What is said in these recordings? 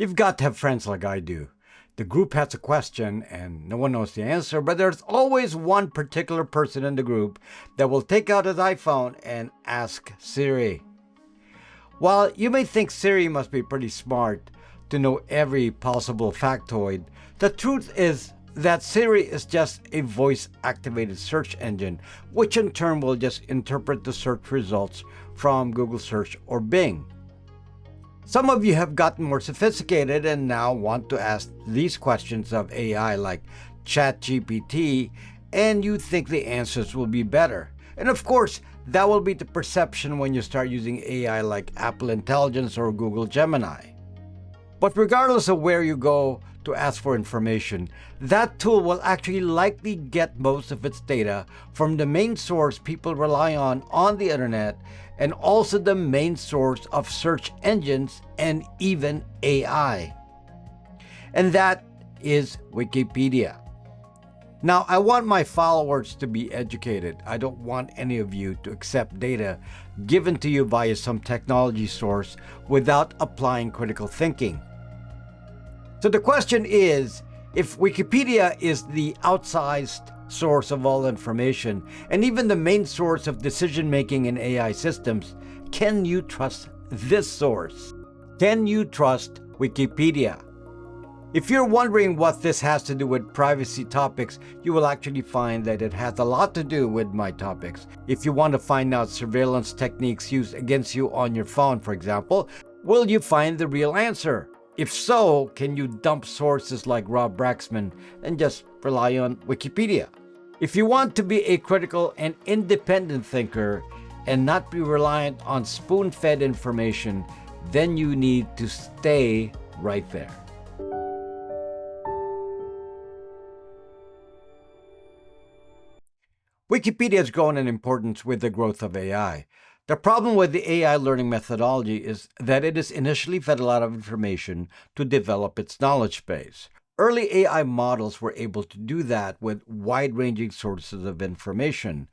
You've got to have friends like I do. The group has a question and no one knows the answer, but there's always one particular person in the group that will take out his iPhone and ask Siri. While you may think Siri must be pretty smart to know every possible factoid, the truth is that Siri is just a voice-activated search engine, which in turn will just interpret the search results from Google Search or Bing. Some of you have gotten more sophisticated and now want to ask these questions of AI like ChatGPT, and you think the answers will be better. And of course, that will be the perception when you start using AI like Apple Intelligence or Google Gemini. But regardless of where you go to ask for information, that tool will actually likely get most of its data from the main source people rely on the internet, and also the main source of search engines and even AI. And that is Wikipedia. Now, I want my followers to be educated. I don't want any of you to accept data given to you via some technology source without applying critical thinking. So the question is, if Wikipedia is the outsized source of all information and even the main source of decision-making in AI systems, can you trust this source? Can you trust Wikipedia? If you're wondering what this has to do with privacy topics, you will actually find that it has a lot to do with my topics. If you want to find out surveillance techniques used against you on your phone, for example, will you find the real answer? If so, can you dump sources like Rob Braxman and just rely on Wikipedia? If you want to be a critical and independent thinker and not be reliant on spoon-fed information, then you need to stay right there. Wikipedia has grown in importance with the growth of AI. The problem with the AI learning methodology is that it is initially fed a lot of information to develop its knowledge base. Early AI models were able to do that with wide-ranging sources of information.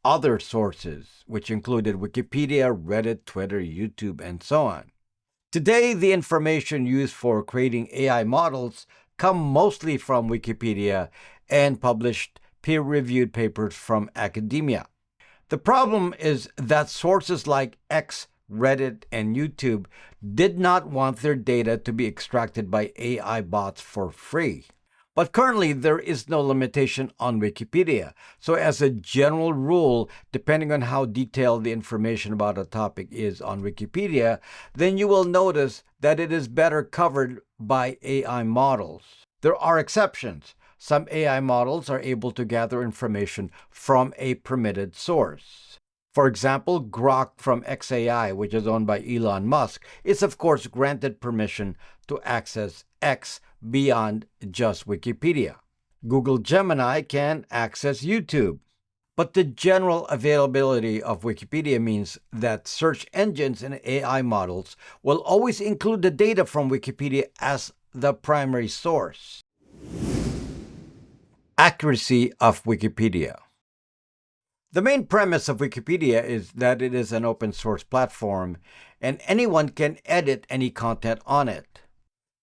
Other sources, which included Wikipedia, Reddit, Twitter, YouTube, and so on. Today, the information used for creating AI models come mostly from Wikipedia and published peer-reviewed papers from academia. The problem is that sources like X, Reddit, and YouTube did not want their data to be extracted by AI bots for free. But currently, there is no limitation on Wikipedia. So as a general rule, depending on how detailed the information about a topic is on Wikipedia, then you will notice that it is better covered by AI models. There are exceptions. Some AI models are able to gather information from a permitted source. For example, Grok from xAI, which is owned by Elon Musk, is of course granted permission to access X beyond just Wikipedia. Google Gemini can access YouTube. But the general availability of Wikipedia means that search engines and AI models will always include the data from Wikipedia as the primary source. Accuracy of Wikipedia. The main premise of Wikipedia is that it is an open source platform and anyone can edit any content on it.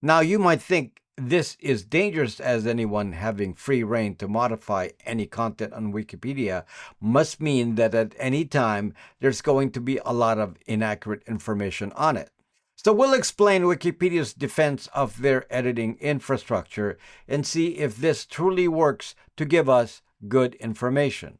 Now you might think this is dangerous, as anyone having free rein to modify any content on Wikipedia must mean that at any time there's going to be a lot of inaccurate information on it. So we'll explain Wikipedia's defense of their editing infrastructure and see if this truly works to give us good information.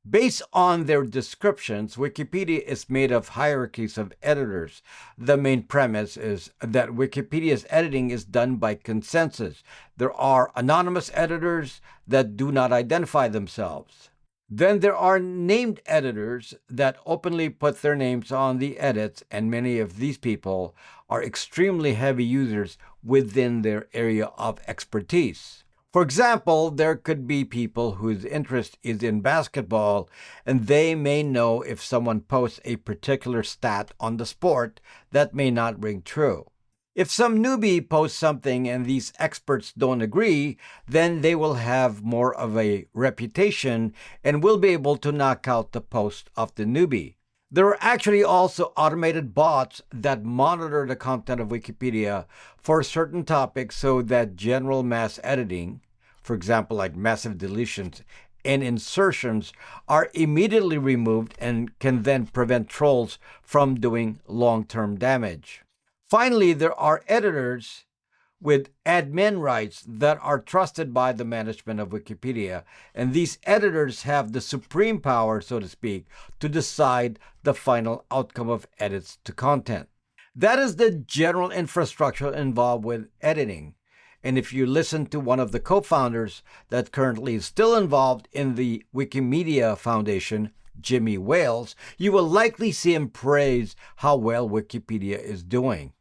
Based on their descriptions, Wikipedia is made of hierarchies of editors. The main premise is that Wikipedia's editing is done by consensus. There are anonymous editors that do not identify themselves. Then there are named editors that openly put their names on the edits, and many of these people are extremely heavy users within their area of expertise. For example, there could be people whose interest is in basketball, and they may know if someone posts a particular stat on the sport that may not ring true. If some newbie posts something and these experts don't agree, then they will have more of a reputation and will be able to knock out the post of the newbie. There are actually also automated bots that monitor the content of Wikipedia for certain topics so that general mass editing, for example, like massive deletions and insertions, are immediately removed and can then prevent trolls from doing long-term damage. Finally, there are editors with admin rights that are trusted by the management of Wikipedia. And these editors have the supreme power, so to speak, to decide the final outcome of edits to content. That is the general infrastructure involved with editing. And if you listen to one of the co-founders that currently is still involved in the Wikimedia Foundation, Jimmy Wales, you will likely see him praise how well Wikipedia is doing.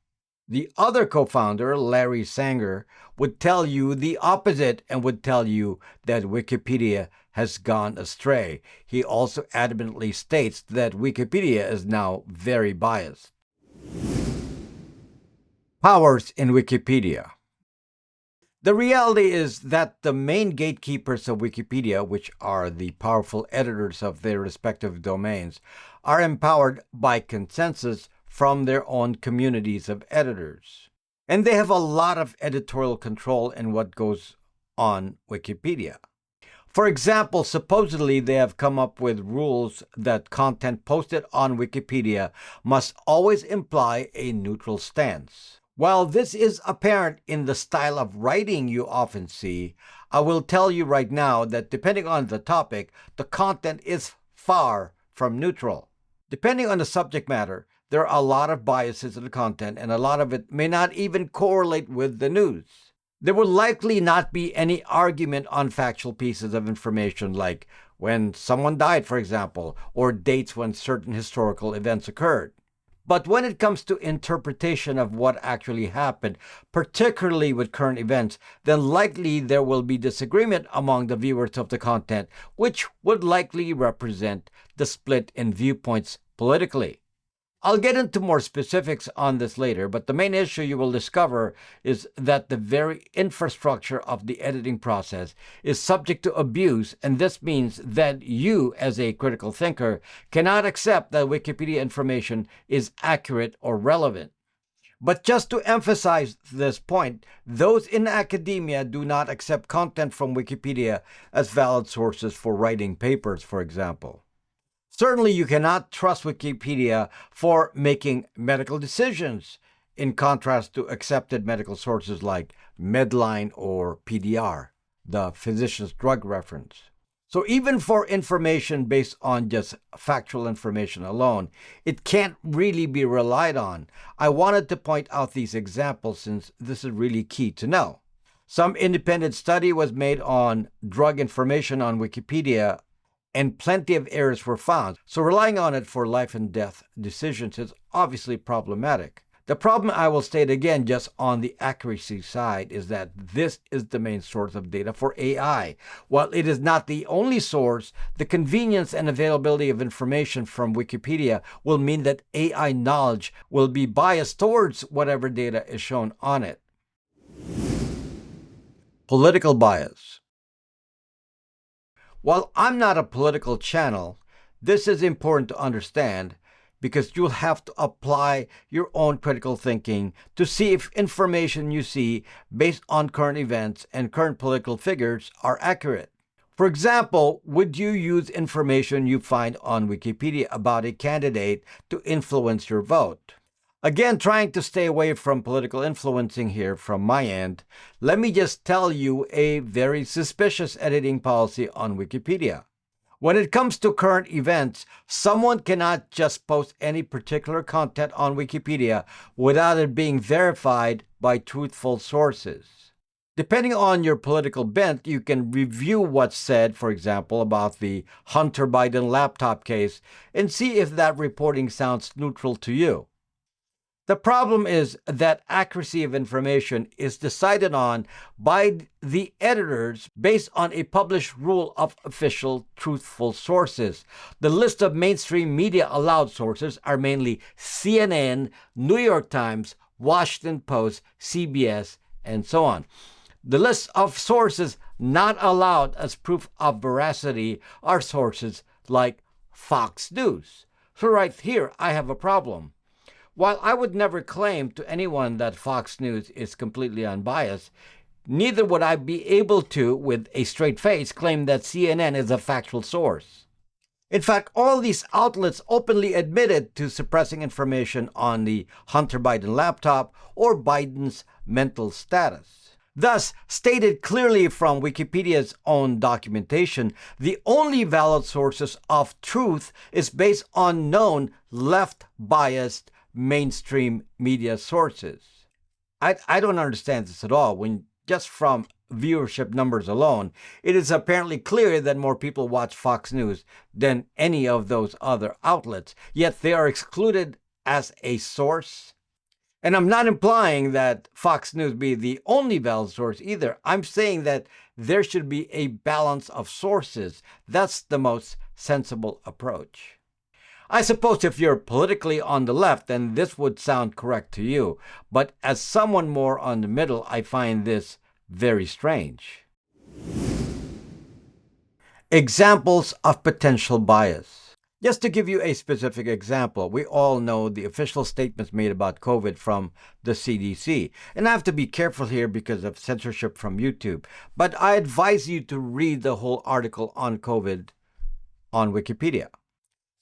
The other co-founder, Larry Sanger, would tell you the opposite and would tell you that Wikipedia has gone astray. He also adamantly states that Wikipedia is now very biased. Powers in Wikipedia. The reality is that the main gatekeepers of Wikipedia, which are the powerful editors of their respective domains, are empowered by consensus from their own communities of editors. And they have a lot of editorial control in what goes on Wikipedia. For example, supposedly they have come up with rules that content posted on Wikipedia must always imply a neutral stance. While this is apparent in the style of writing you often see, I will tell you right now that depending on the topic, the content is far from neutral. Depending on the subject matter, there are a lot of biases in the content, and a lot of it may not even correlate with the news. There will likely not be any argument on factual pieces of information like when someone died, for example, or dates when certain historical events occurred. But when it comes to interpretation of what actually happened, particularly with current events, then likely there will be disagreement among the viewers of the content, which would likely represent the split in viewpoints politically. I'll get into more specifics on this later, but the main issue you will discover is that the very infrastructure of the editing process is subject to abuse, and this means that you, as a critical thinker, cannot accept that Wikipedia information is accurate or relevant. But just to emphasize this point, those in academia do not accept content from Wikipedia as valid sources for writing papers, for example. Certainly, you cannot trust Wikipedia for making medical decisions, in contrast to accepted medical sources like Medline or PDR, the physician's drug reference. So even for information based on just factual information alone, it can't really be relied on. I wanted to point out these examples since this is really key to know. Some independent study was made on drug information on Wikipedia, and plenty of errors were found, so relying on it for life and death decisions is obviously problematic. The problem, I will state again, just on the accuracy side, is that this is the main source of data for AI. While it is not the only source, the convenience and availability of information from Wikipedia will mean that AI knowledge will be biased towards whatever data is shown on it. Political bias. While I'm not a political channel, this is important to understand because you'll have to apply your own critical thinking to see if information you see based on current events and current political figures are accurate. For example, would you use information you find on Wikipedia about a candidate to influence your vote? Again, trying to stay away from political influencing here from my end, let me just tell you a very suspicious editing policy on Wikipedia. When it comes to current events, someone cannot just post any particular content on Wikipedia without it being verified by truthful sources. Depending on your political bent, you can review what's said, for example, about the Hunter Biden laptop case, and see if that reporting sounds neutral to you. The problem is that accuracy of information is decided on by the editors based on a published rule of official truthful sources. The list of mainstream media allowed sources are mainly CNN, New York Times, Washington Post, CBS, and so on. The list of sources not allowed as proof of veracity are sources like Fox News, So right here, I have a problem. While I would never claim to anyone that Fox News is completely unbiased, neither would I be able to, with a straight face, claim that CNN is a factual source. In fact, all these outlets openly admitted to suppressing information on the Hunter Biden laptop or Biden's mental status. Thus, stated clearly from Wikipedia's own documentation, the only valid sources of truth is based on known left-biased mainstream media sources. I don't understand this at all. When just from viewership numbers alone, it is apparently clear that more people watch Fox News than any of those other outlets, yet they are excluded as a source. And I'm not implying that Fox News be the only valid source either. I'm saying that there should be a balance of sources. That's the most sensible approach. I suppose if you're politically on the left, then this would sound correct to you. But as someone more on the middle, I find this very strange. Examples of potential bias. Just to give you a specific example, we all know the official statements made about COVID from the CDC. And I have to be careful here because of censorship from YouTube. But I advise you to read the whole article on COVID on Wikipedia.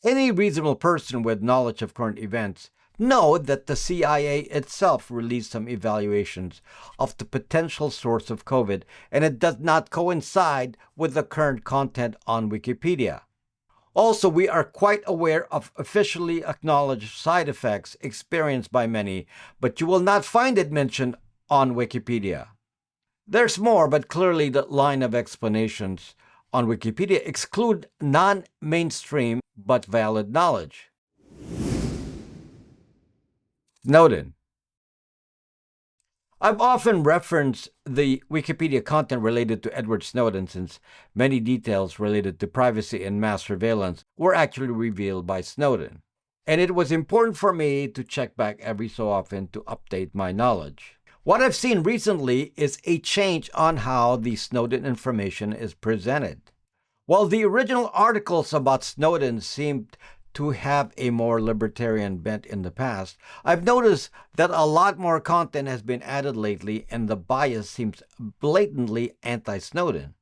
Any reasonable person with knowledge of current events know that the CIA itself released some evaluations of the potential source of COVID, and it does not coincide with the current content on Wikipedia. Also, we are quite aware of officially acknowledged side effects experienced by many, but you will not find it mentioned on Wikipedia. There's more, but clearly the line of explanations on Wikipedia exclude non-mainstream but valid knowledge. Snowden. I've often referenced the Wikipedia content related to Edward Snowden since many details related to privacy and mass surveillance were actually revealed by Snowden. And it was important for me to check back every so often to update my knowledge. What I've seen recently is a change on how the Snowden information is presented. While the original articles about Snowden seemed to have a more libertarian bent in the past, I've noticed that a lot more content has been added lately and the bias seems blatantly anti-Snowden.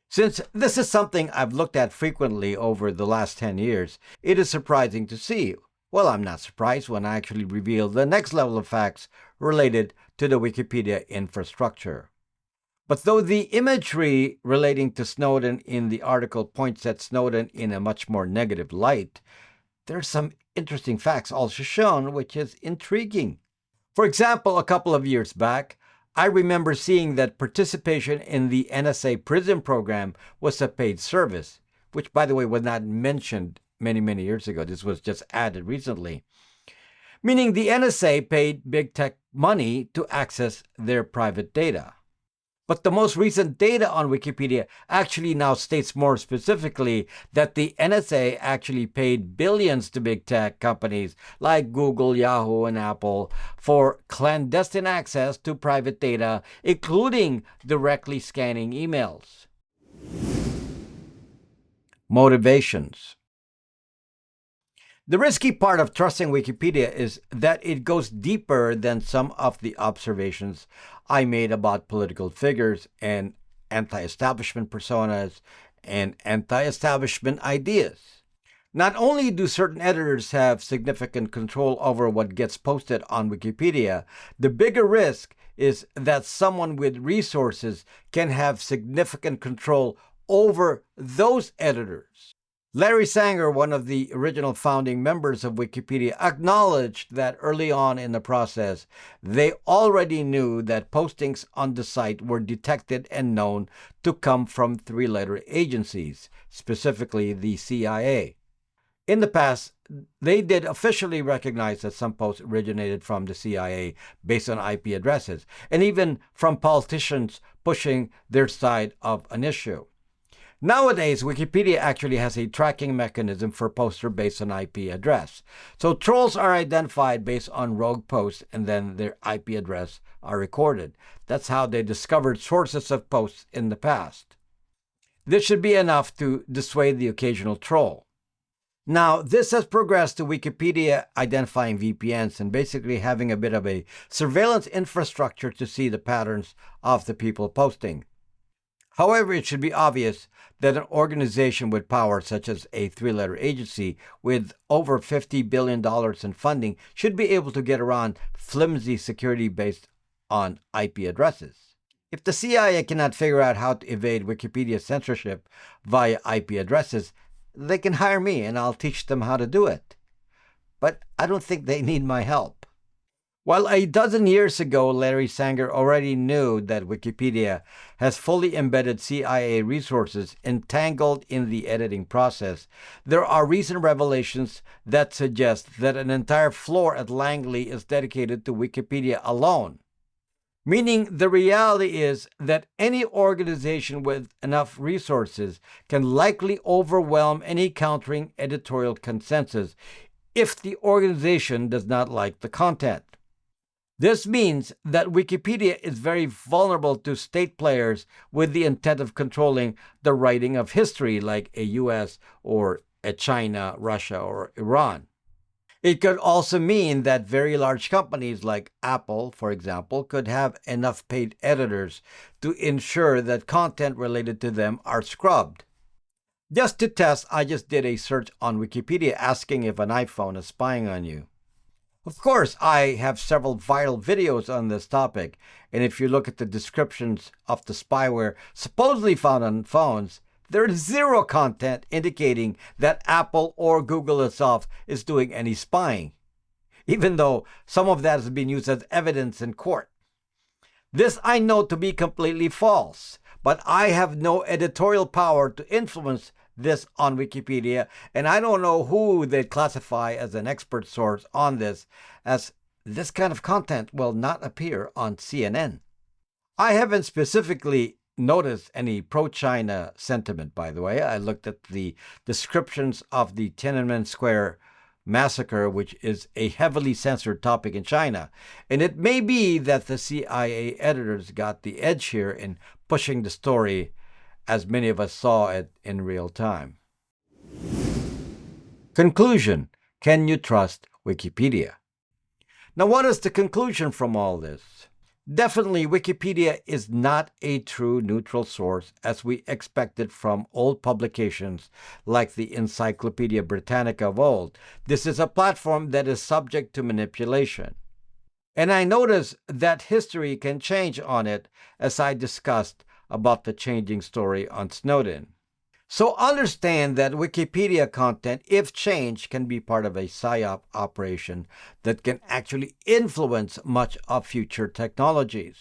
Since this is something I've looked at frequently over the last 10 years, it is surprising to see. Well, I'm not surprised when I actually reveal the next level of facts related to the Wikipedia infrastructure. But though the imagery relating to Snowden in the article points at Snowden in a much more negative light, there are some interesting facts also shown, which is intriguing. For example, a couple of years back, I remember seeing that participation in the NSA prison program was a paid service, which, by the way, was not mentioned many years ago. This was just added recently. Meaning the NSA paid big tech money to access their private data. But the most recent data on Wikipedia actually now states more specifically that the NSA actually paid billions to big tech companies like Google, Yahoo, and Apple for clandestine access to private data, including directly scanning emails. Motivations. The risky part of trusting Wikipedia is that it goes deeper than some of the observations I made about political figures and anti-establishment personas and anti-establishment ideas. Not only do certain editors have significant control over what gets posted on Wikipedia, the bigger risk is that someone with resources can have significant control over those editors. Larry Sanger, one of the original founding members of Wikipedia, acknowledged that early on in the process, they already knew that postings on the site were detected and known to come from three-letter agencies, specifically the CIA. In the past, they did officially recognize that some posts originated from the CIA based on IP addresses, and even from politicians pushing their side of an issue. Nowadays, Wikipedia actually has a tracking mechanism for poster based on IP address. So trolls are identified based on rogue posts and then their IP address are recorded. That's how they discovered sources of posts in the past. This should be enough to dissuade the occasional troll. Now, this has progressed to Wikipedia identifying VPNs and basically having a bit of a surveillance infrastructure to see the patterns of the people posting. However, it should be obvious that an organization with power, such as a three-letter agency with over $50 billion in funding, should be able to get around flimsy security based on IP addresses. If the CIA cannot figure out how to evade Wikipedia censorship via IP addresses, they can hire me and I'll teach them how to do it. But I don't think they need my help. While a dozen years ago, Larry Sanger already knew that Wikipedia has fully embedded CIA resources entangled in the editing process, there are recent revelations that suggest that an entire floor at Langley is dedicated to Wikipedia alone. Meaning the reality is that any organization with enough resources can likely overwhelm any countering editorial consensus if the organization does not like the content. This means that Wikipedia is very vulnerable to state players with the intent of controlling the writing of history, like a US or a China, Russia, or Iran. It could also mean that very large companies like Apple, for example, could have enough paid editors to ensure that content related to them are scrubbed. Just to test, I just did a search on Wikipedia asking if an iPhone is spying on you. Of course, I have several viral videos on this topic, and if you look at the descriptions of the spyware supposedly found on phones, there is zero content indicating that Apple or Google itself is doing any spying, even though some of that has been used as evidence in court. This I know to be completely false, but I have no editorial power to influence this on Wikipedia, and I don't know who they'd classify as an expert source on this, as this kind of content will not appear on CNN. I haven't specifically noticed any pro-China sentiment, by the way. I looked at the descriptions of the Tiananmen Square massacre, which is a heavily censored topic in China, and it may be that the CIA editors got the edge here in pushing the story as many of us saw it in real time. Conclusion: can you trust Wikipedia? Now, what is the conclusion from all this? Definitely, Wikipedia is not a true neutral source as we expected from old publications like the Encyclopedia Britannica of old. This is a platform that is subject to manipulation. And I notice that history can change on it, as I discussed about the changing story on Snowden. So understand that Wikipedia content, if changed, can be part of a PSYOP operation that can actually influence much of future technologies.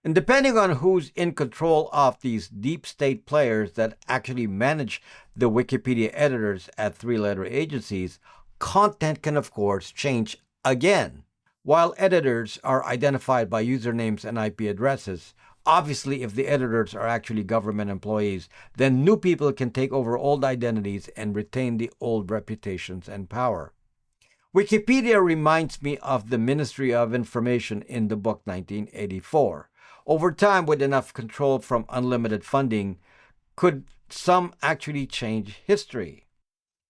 And depending on who's in control of these deep state players that actually manage the Wikipedia editors at three-letter agencies, content can of course change again. While editors are identified by usernames and IP addresses, obviously, if the editors are actually government employees, then new people can take over old identities and retain the old reputations and power. Wikipedia reminds me of the Ministry of Information in the book 1984. Over time, with enough control from unlimited funding, could some actually change history?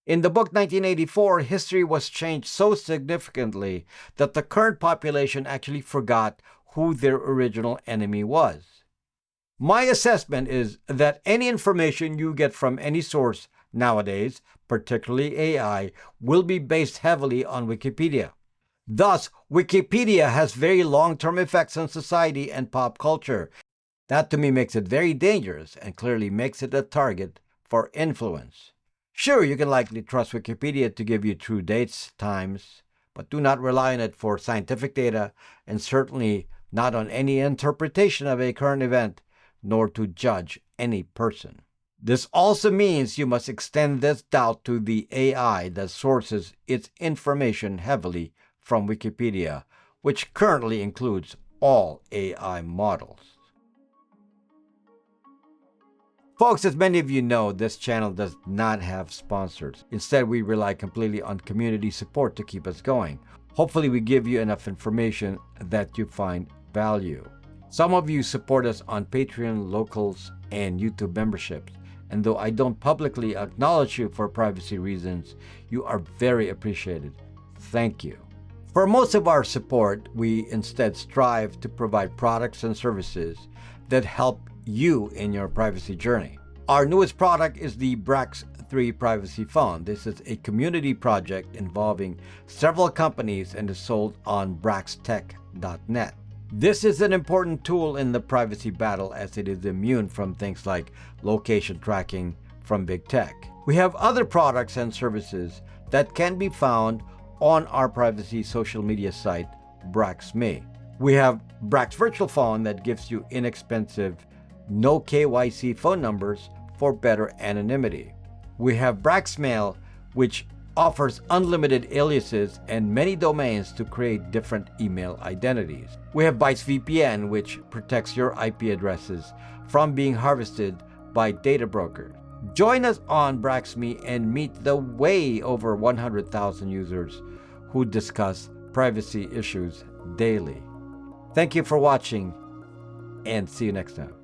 In the book 1984, history was changed so significantly that the current population actually forgot who their original enemy was. My assessment is that any information you get from any source nowadays, particularly AI, will be based heavily on Wikipedia. Thus, Wikipedia has very long-term effects on society and pop culture. That to me makes it very dangerous and clearly makes it a target for influence. Sure, you can likely trust Wikipedia to give you true dates, times, but do not rely on it for scientific data, and certainly not on any interpretation of a current event, nor to judge any person. This also means you must extend this doubt to the AI that sources its information heavily from Wikipedia, which currently includes all AI models. Folks, as many of you know, this channel does not have sponsors. Instead, we rely completely on community support to keep us going. Hopefully, we give you enough information that you find value. Some of you support us on Patreon, Locals, and YouTube memberships, And though I don't publicly acknowledge you for privacy reasons, you are very appreciated. Thank you. For most of our support, we instead strive to provide products and services that help you in your privacy journey. Our newest product is the Brax 3 Privacy Phone. This is a community project involving several companies and is sold on braxtech.net. This is an important tool in the privacy battle as it is immune from things like location tracking from big tech. We have other products and services that can be found on our privacy social media site, BraxMe. We have Brax Virtual Phone that gives you inexpensive, no KYC phone numbers for better anonymity. We have BraxMail, which offers unlimited aliases and many domains to create different email identities. We have Bytes VPN, which protects your IP addresses from being harvested by data brokers. Join us on BraxMe and meet the way over 100,000 users who discuss privacy issues daily. Thank you for watching, and see you next time.